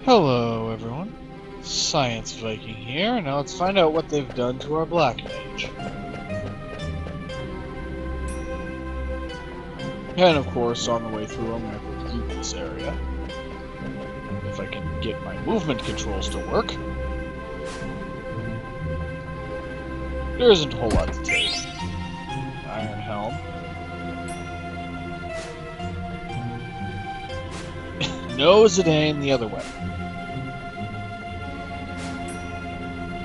Hello everyone, Science Viking here, and now let's find out what they've done to our Black Mage. And of course, on the way through, I'm going to go through this area. If I can get my movement controls to work. There isn't a whole lot to take. Iron Helm. No Zidane the other way.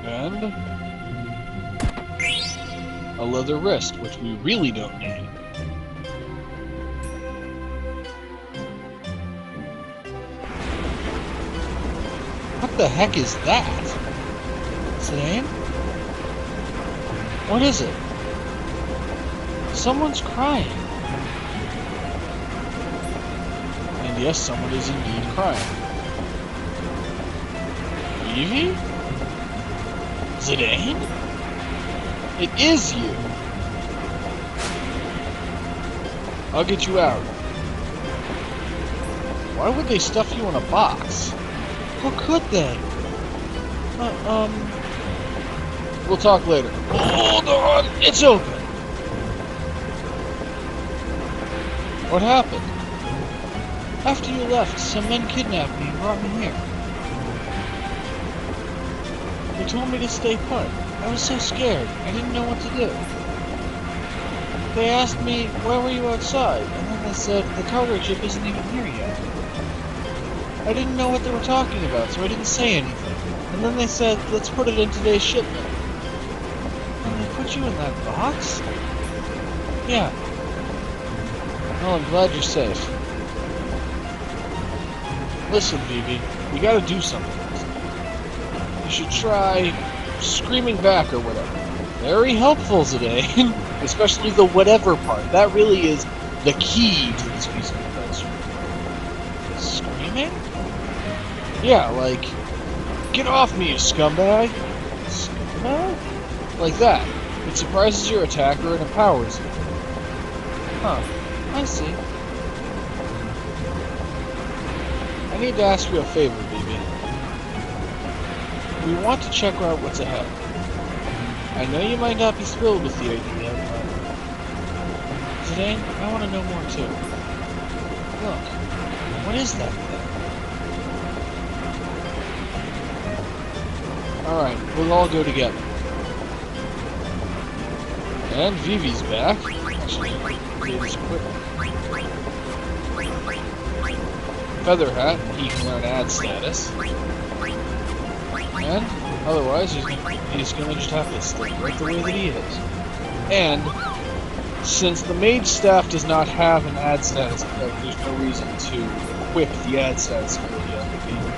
And a leather wrist, which we really don't need. What the heck is that? Zidane? What is it? Someone's crying. And yes, someone is indeed crying. Evie? Zidane? It is you! I'll get you out. Why would they stuff you in a box? How could they? We'll talk later. Hold on! It's open! What happened? After you left, some men kidnapped me and brought me here. They told me to stay put. I was so scared. I didn't know what to do. They asked me, why were you outside? And then they said, the cargo ship isn't even here yet. I didn't know what they were talking about, so I didn't say anything. And then they said, let's put it in today's shipment. And they put you in that box? Yeah. Well, I'm glad you're safe. Listen, Vivi, you gotta do something. You should try screaming back or whatever. Very helpful today, especially the whatever part. That really is the key to this piece of advice. Screaming? Yeah, like, get off me, you scumbag! Scumbag? Like that. It surprises your attacker and empowers you. Huh. I see. I need to ask you a favor, Vivi. We want to check out what's ahead. I know you might not be thrilled with the idea, but... Zidane, I want to know more too. Look, what is that thing? Alright, we'll all go together. And Vivi's back. Actually, Vivi's quick. Featherhat, he can learn ad status. And otherwise, he's gonna just have to stay right the way that he is. And since the mage staff does not have an ad status effect, there's no reason to equip the ad status ability on the field.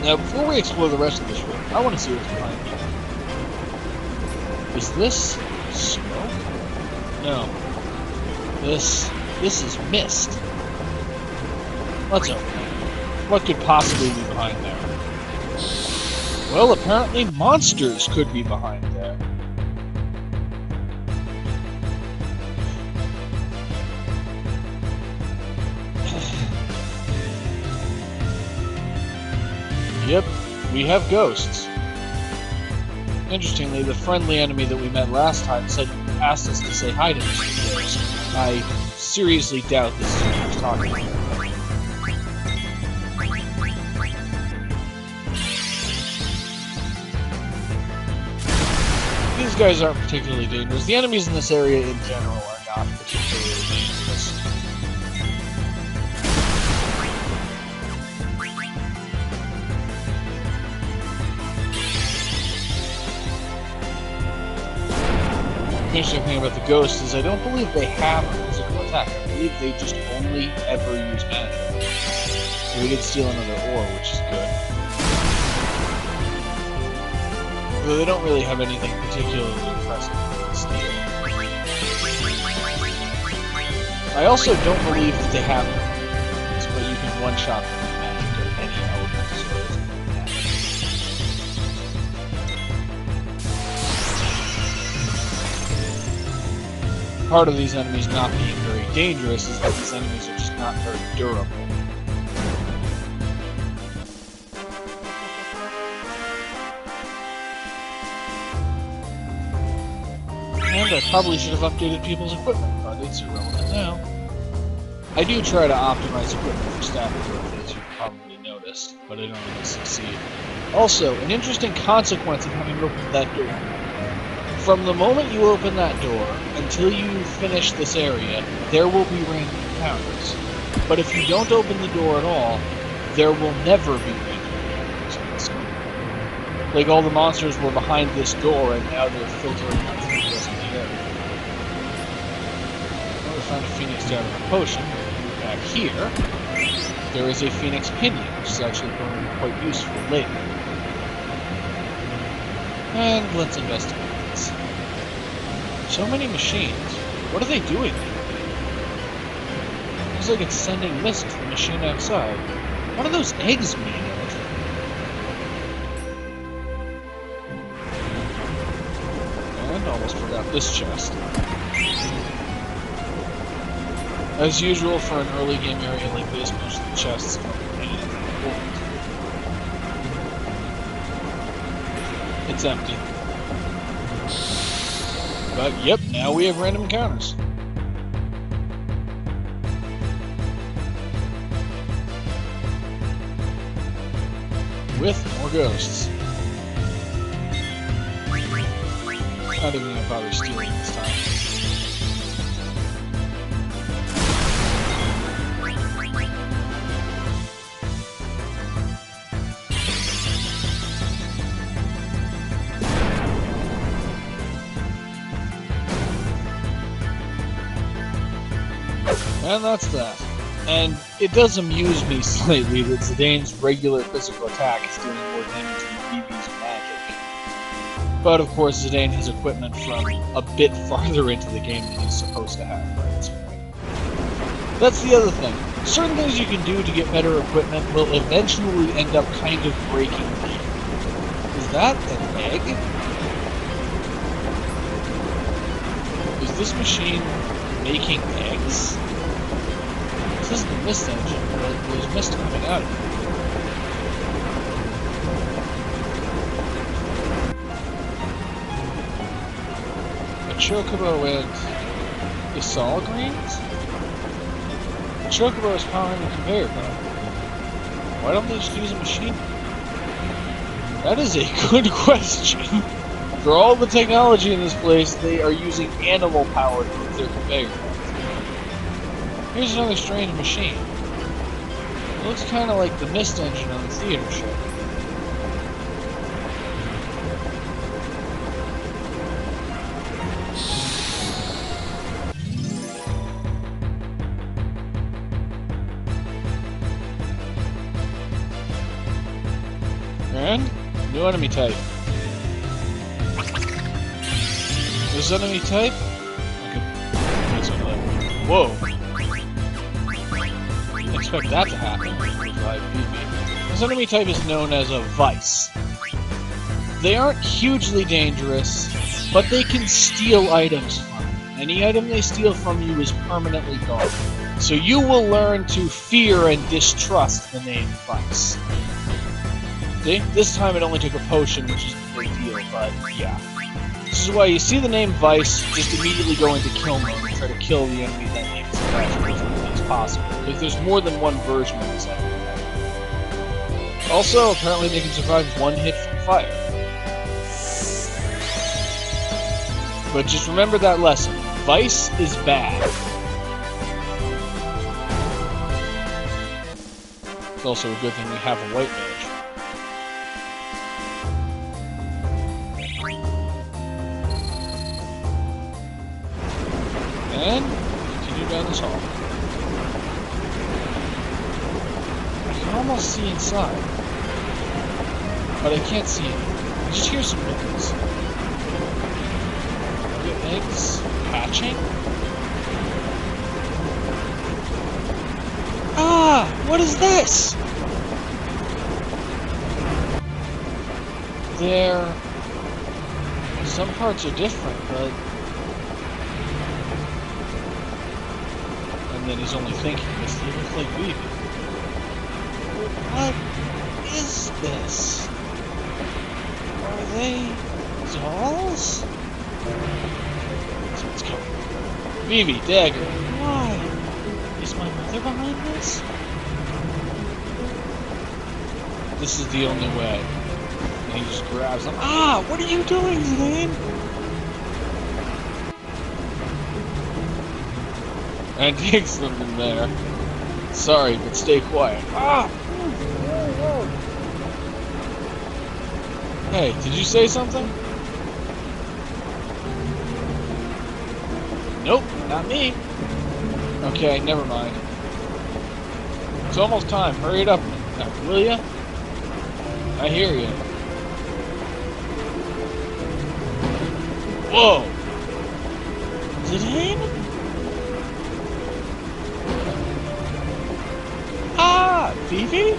Now, before we explore the rest of this room, I want to see what's behind me. Is this smoke? No. This is mist. Let's open it. What could possibly be behind there? Well, apparently monsters could be behind there. Yep, we have ghosts. Interestingly, the friendly enemy that we met last time asked us to say hi to Mr. Ghost. I seriously doubt this is what he was talking about. These guys aren't particularly dangerous. The enemies in this area in general are not particularly dangerous. The interesting thing about the ghosts is I don't believe they have a physical attack. I believe they just only ever use magic. So we did steal another ore, which is good. Though they don't really have anything particularly impressive to steal. I also don't believe that they have weapons, but you can one-shot them with magic or any element, so it doesn't matter. Part of these enemies not being very dangerous is that these enemies are just not very durable. I probably should have updated people's equipment, but it's irrelevant now. I do try to optimize equipment for staff growth, as you've probably noticed, but I don't always succeed. Also, an interesting consequence of having opened that door. From the moment you open that door until you finish this area, there will be random encounters. But if you don't open the door at all, there will never be random encounters in this game. Like, all the monsters were behind this door, and now they're filtering out through the rest of the area. Well, we found a Phoenix down in a potion. Back here, there is a Phoenix Pinion, which is actually going to be quite useful later. And let's investigate this. So many machines. What are they doing? Looks like it's sending mist to the machine outside. What are those eggs made of? And almost forgot this chest. As usual for an early game area like this, most of the chests are completed. It's empty. But yep, now we have random encounters. With more ghosts. Not even gonna bother stealing this time. And that's that. And it does amuse me slightly that Zidane's regular physical attack is doing more damage than BB's magic. But of course, Zidane has equipment from a bit farther into the game than he's supposed to have by this point. That's the other thing. Certain things you can do to get better equipment will eventually end up kind of breaking the game. Is that an egg? Is this machine making eggs? This is the mist engine, but there's mist coming out of it. A chocobo and the Sol Greens? The chocobo is powering the conveyor belt. Why don't they just use a machine? That is a good question. For all the technology in this place, they are using animal power to move their conveyor belt. Here's another strange machine. It looks kind of like the mist engine on the theater show. And new enemy type. This enemy type? Whoa. Expect that to happen. This enemy type is known as a Vice. They aren't hugely dangerous, but they can steal items from you. Any item they steal from you is permanently gone. So you will learn to fear and distrust the name Vice. See? This time it only took a potion, which is a big deal, but yeah. This is why you see the name Vice, just immediately go into kill mode and try to kill the enemy that name is as quickly as possible. Because there's more than one version of this enemy. Also, apparently they can survive one hit from fire. But just remember that lesson. Vice is bad. It's also a good thing we have a white mage. And continue down this hall. I can almost see inside, but I can't see it. I just hear some noise. The eggs hatching? Ah! What is this? Some parts are different, but... And then he's only thinking this. They look like Weavy. What is this? Are they dolls? Phoebe, dagger. Why? Is my mother behind this? This is the only way. And he just grabs him. Ah! What are you doing, Zane? And takes them in there. Sorry, but stay quiet. Ah! Hey, did you say something? Nope, not me. Okay, never mind. It's almost time. Hurry it up, will ya? I hear you. Whoa! Zidane? Ah! Phoebe?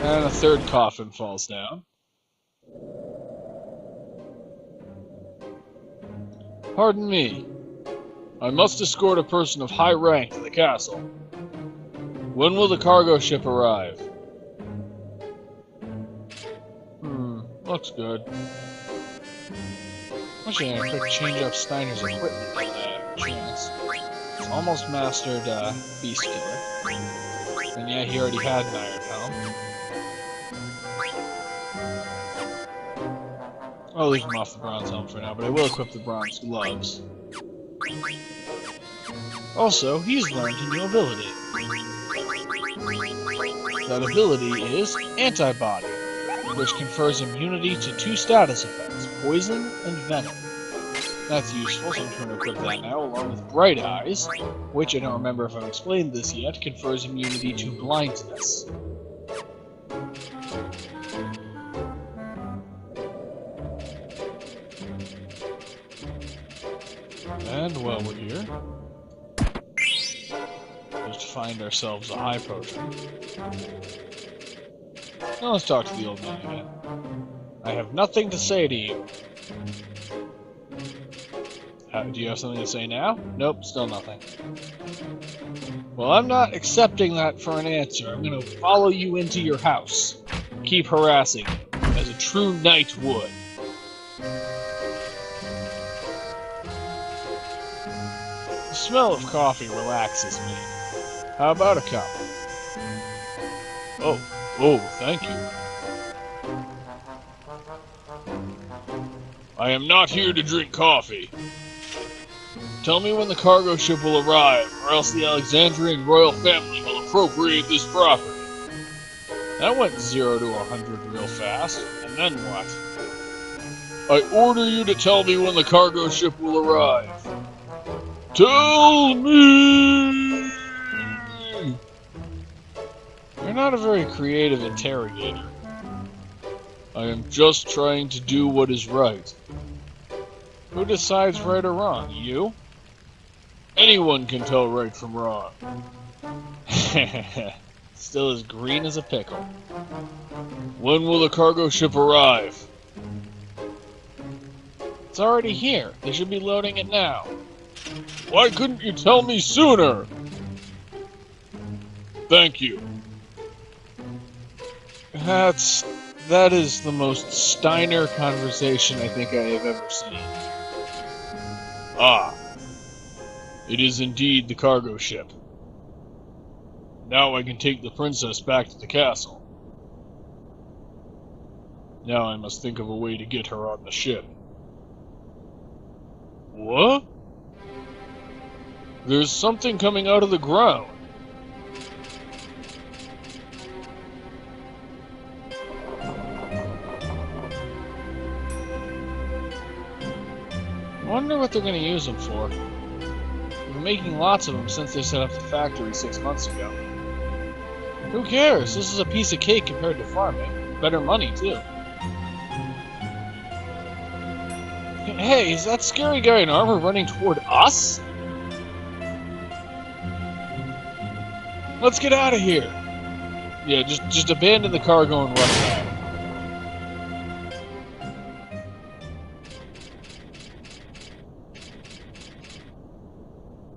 And a third coffin falls down. Pardon me. I must escort a person of high rank to the castle. When will the cargo ship arrive? Looks good. Actually, I could change up Steiner's equipment for that chance. Almost mastered Beast Killer. And yeah, he already had an Iron Helm. I'll leave him off the Bronze Helm for now, but I will equip the Bronze Gloves. Also, he's learned a new ability. That ability is Antibody, which confers immunity to 2 status effects, Poison and Venom. That's useful, so I'm trying to equip that now, along with Bright Eyes, which I don't remember if I've explained this yet, confers immunity to blindness. And while we're here, let's find ourselves a high potion. Now let's talk to the old man again. I have nothing to say to you. Do you have something to say now? Nope, still nothing. Well, I'm not accepting that for an answer. I'm gonna follow you into your house. Keep harassing you, as a true knight would. The smell of coffee relaxes me. How about a cup? Oh, thank you. I am not here to drink coffee. Tell me when the cargo ship will arrive, or else the Alexandrian royal family will appropriate this property. That went 0 to 100 real fast, and then what? I order you to tell me when the cargo ship will arrive. Tell me! You're not a very creative interrogator. I am just trying to do what is right. Who decides right or wrong? You? Anyone can tell right from wrong. Still as green as a pickle. When will the cargo ship arrive? It's already here. They should be loading it now. Why couldn't you tell me sooner? Thank you. That is the most Steiner conversation I think I have ever seen. Ah. It is indeed the cargo ship. Now I can take the princess back to the castle. Now I must think of a way to get her on the ship. What? There's something coming out of the ground. I wonder what they're going to use them for. They've been making lots of them since they set up the factory 6 months ago. Who cares? This is a piece of cake compared to farming. Better money, too. Hey, is that scary guy in armor running toward us? Let's get out of here! Yeah, just abandon the cargo and run back.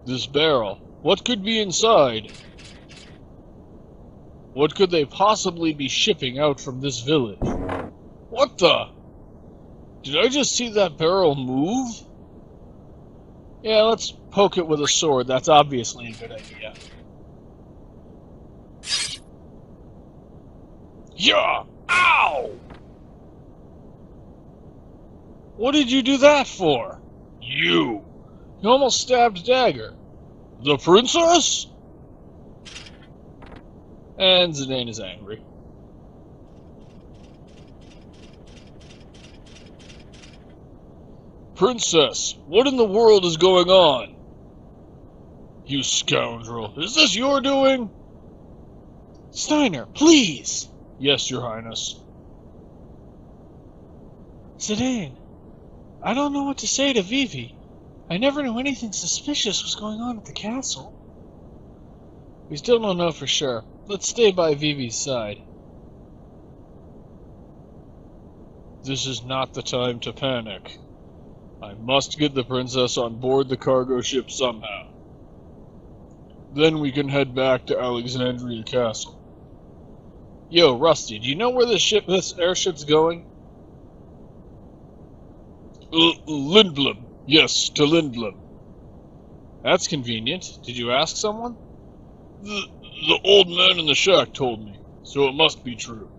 This barrel. What could be inside? What could they possibly be shipping out from this village? What the? Did I just see that barrel move? Yeah, let's poke it with a sword. That's obviously a good idea. Yeah! Ow! What did you do that for? You almost stabbed Dagger. The princess? And Zidane is angry. Princess, what in the world is going on? You scoundrel, is this your doing? Steiner, please! Yes, Your Highness. Zidane, I don't know what to say to Vivi. I never knew anything suspicious was going on at the castle. We still don't know for sure. Let's stay by Vivi's side. This is not the time to panic. I must get the princess on board the cargo ship somehow. Then we can head back to Alexandria Castle. Yo, Rusty, do you know where this airship's going? Lindblom. Yes, to Lindblom. That's convenient. Did you ask someone? The old man in the shack told me, so it must be true.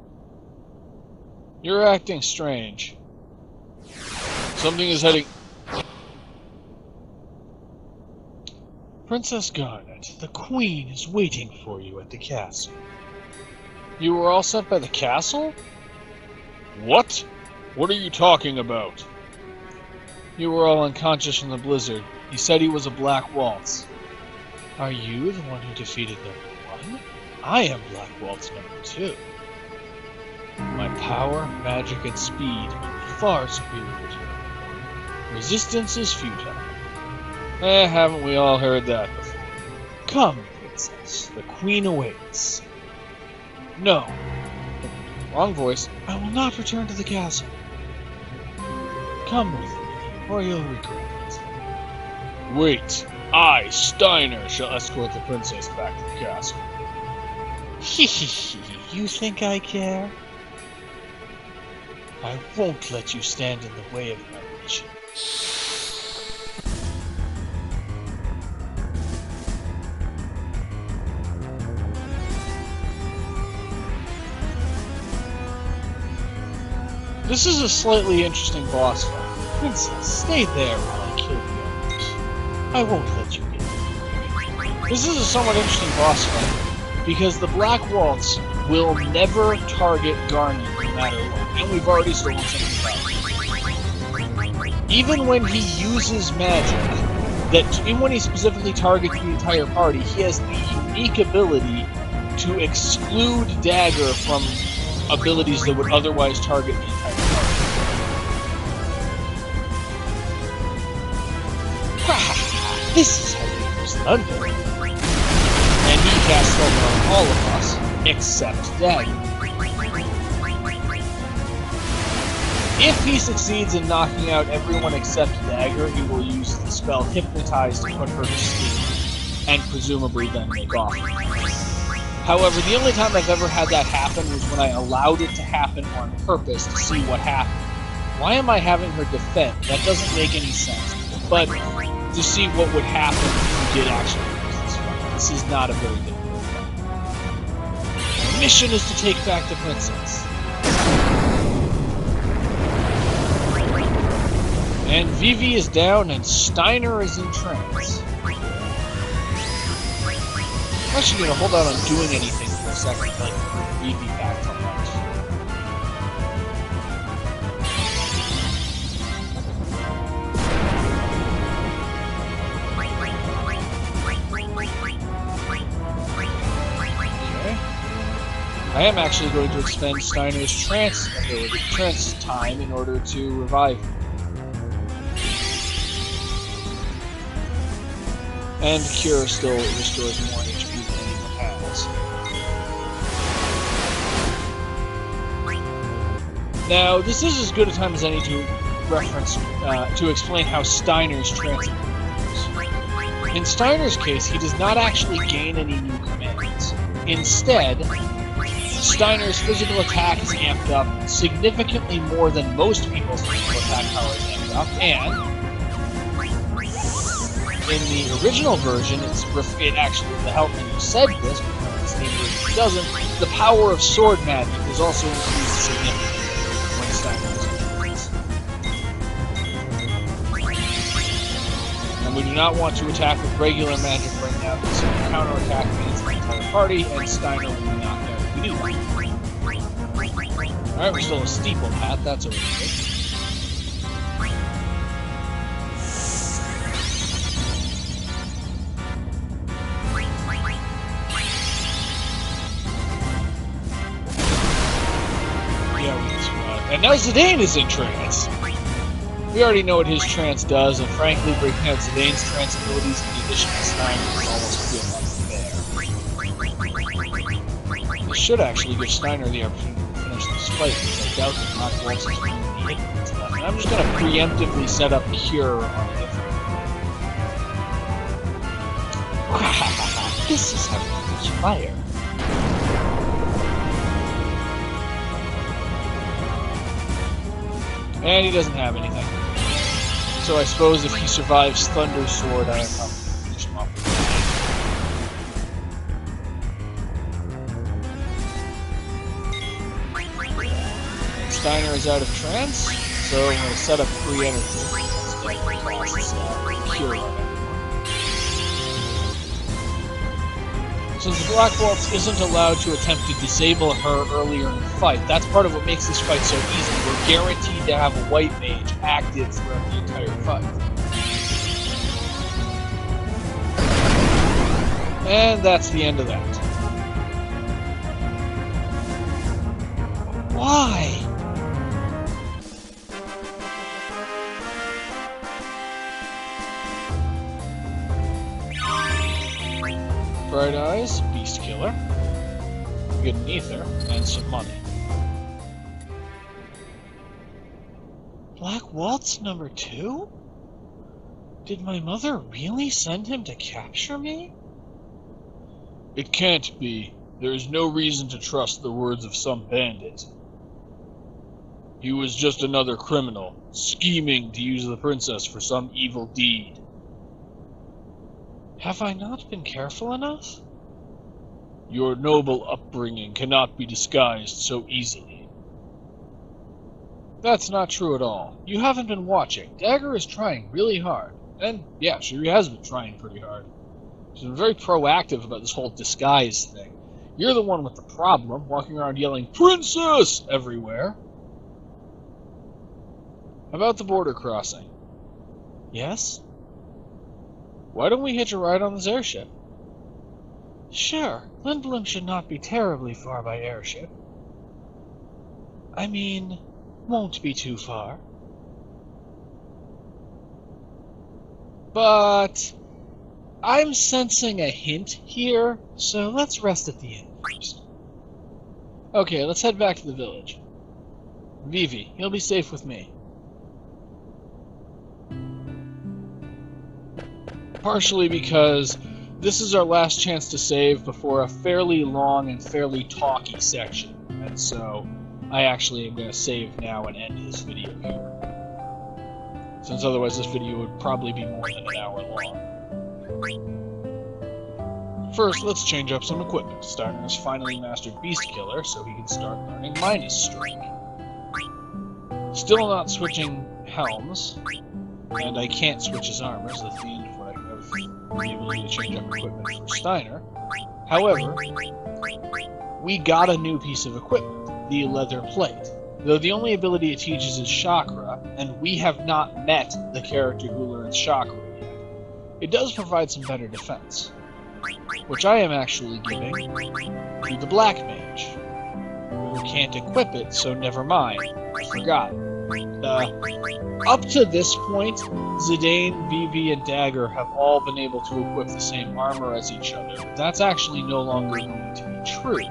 You're acting strange. Something is heading... Princess Garnet, the Queen is waiting for you at the castle. You were all sent by the castle? What? What are you talking about? You were all unconscious from the blizzard. He said he was a Black Waltz. Are you the one who defeated number 1? I am Black Waltz number 2. My power, magic, and speed are far superior to number 1. Resistance is futile. Haven't we all heard that before? Come, princess. The Queen awaits. No. Wrong voice. I will not return to the castle. Come with me, or you'll regret it. Wait. I, Steiner, shall escort the princess back to the castle. You think I care? I won't let you stand in the way of my mission. This is a slightly interesting boss fight. Princess, stay there while I kill the others. I won't let you get in. This is a somewhat interesting boss fight, because the Black Waltz will never target Garnet no matter what, and we've already stolen something about it. Even when he uses magic, even when he specifically targets the entire party, he has the unique ability to exclude Dagger from abilities that would otherwise target the entire party. This is how you use thunder. And he casts thunder on all of us, except Dagger. If he succeeds in knocking out everyone except Dagger, he will use the spell Hypnotize to put her to sleep, and presumably then make off. However, the only time I've ever had that happen was when I allowed it to happen on purpose to see what happened. Why am I having her defend? That doesn't make any sense. But to see what would happen if you did actually use this weapon. This is not a very good weapon. The mission is to take back the princess. And Vivi is down and Steiner is in trance. I'm actually going to hold out on doing anything for a second, like Vivi back to life. Okay. I am actually going to expend Steiner's trance time in order to revive him. And Cure still restores more HP than anyone has. Now, this is as good a time as any to reference, to explain how Steiner's trance works. In Steiner's case, he does not actually gain any new commands. Instead, Steiner's physical attack is amped up significantly more than most people's physical attack power is amped up, and in the original version, it actually, the help menu said this, but this new version doesn't. The power of sword magic is also increased significantly when Steiner is in. And we do not want to attack with regular magic right now, because if we counterattack means the entire party, and Steiner will be knocked out if we do that. Alright, we're still a steeple path, that's always good. And now Zidane is in trance. We already know what his trance does, and frankly, breaking out Zidane's trance abilities in addition to Steiner is almost unfair. This should actually give Steiner the opportunity to finish this fight, because I doubt that Black Waltz is going to be hit with left. And I'm just going to preemptively set up Cure on it. This is how you use fire. And he doesn't have anything. So I suppose if he survives Thunder Sword, I probably finish him off with Steiner is out of trance, so I'm going to set up free energy. Cure on it. Since the Black Waltz isn't allowed to attempt to disable her earlier in the fight, that's part of what makes this fight so easy. We're guaranteed to have a White Mage active throughout the entire fight. And that's the end of that. Why? Bright Eyes, Beast Killer. We get an Ether and some money. Black Waltz number 2? Did my mother really send him to capture me? It can't be. There is no reason to trust the words of some bandit. He was just another criminal, scheming to use the princess for some evil deed. Have I not been careful enough? Your noble upbringing cannot be disguised so easily. That's not true at all. You haven't been watching. Dagger is trying really hard. And, yeah, she has been trying pretty hard. She's been very proactive about this whole disguise thing. You're the one with the problem, walking around yelling, "Princess!" everywhere. About the border crossing. Yes? Why don't we hitch a ride on this airship? Sure, Lindblom should not be terribly far by airship. I mean, won't be too far. But I'm sensing a hint here, so let's rest at the inn first. Okay, let's head back to the village. Vivi, you'll be safe with me. Partially because this is our last chance to save before a fairly long and fairly talky section, and so I actually am going to save now and end this video here. Since otherwise this video would probably be more than an hour long. First, let's change up some equipment. Steiner has finally mastered Beast Killer, so he can start learning Minus Strike. Still not switching helms, and I can't switch his armor, so that's the end of what I have the ability to change up equipment for Steiner. However, we got a new piece of equipment, the leather plate. Though the only ability it teaches is Chakra, and we have not met the character who learns Chakra yet, it does provide some better defense, which I am actually giving to the Black Mage, who can't equip it, so never mind, I forgot. Up to this point, Zidane, Vivi, and Dagger have all been able to equip the same armor as each other. That's actually no longer going to be true,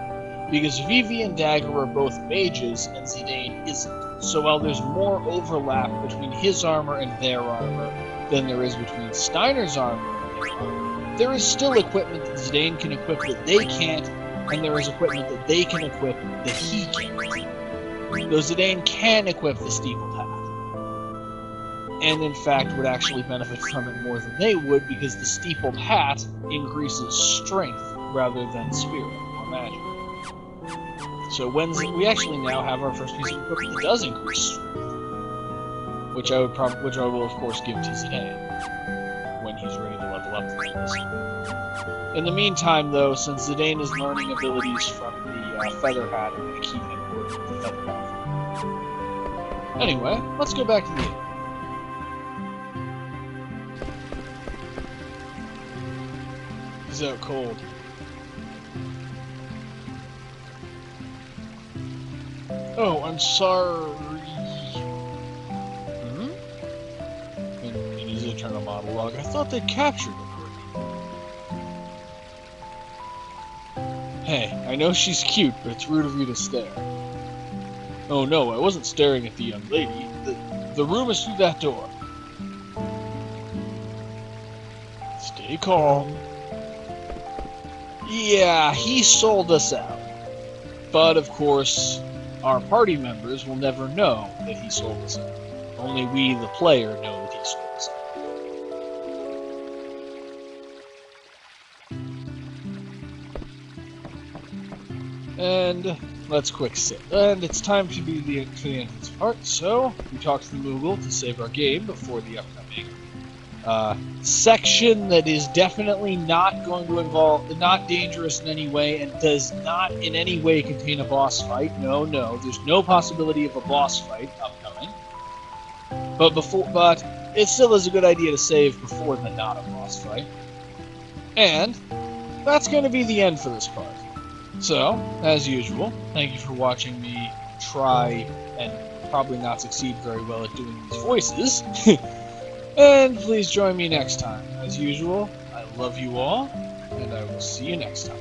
because Vivi and Dagger are both mages and Zidane isn't. So while there's more overlap between his armor and their armor than there is between Steiner's armor and their armor, there is still equipment that Zidane can equip that they can't, and there is equipment that they can equip that he can't. Though Zidane can equip the steeple path. and in fact would actually benefit from it more than they would, because the steepled hat increases strength rather than spirit or magic. So we actually now have our first piece of equipment that does increase strength, which I will of course give to Zidane when he's ready to level up things. In the meantime, though, since Zidane is learning abilities from the feather hat, I'm going to keep him working with the feather hat. Anyway, let's go back to the inn. He's out cold. Oh, I'm sorry. In his internal monologue, I thought they captured him already. Hey, I know she's cute, but it's rude of you to stare. Oh no, I wasn't staring at the young lady. The room is through that door. Stay calm. Yeah, he sold us out. But of course, our party members will never know that he sold us out. Only we, the player, know that he sold us out. And let's quick save. And it's time to do the entrance part, so we talk to the Moogle to save our game before the upcoming section that is definitely not going to involve, not dangerous in any way, and does not in any way contain a boss fight. No, there's no possibility of a boss fight upcoming. But it still is a good idea to save before the not a boss fight. And that's going to be the end for this part. So, as usual, thank you for watching me try and probably not succeed very well at doing these voices. And please join me next time. As usual, I love you all, and I will see you next time.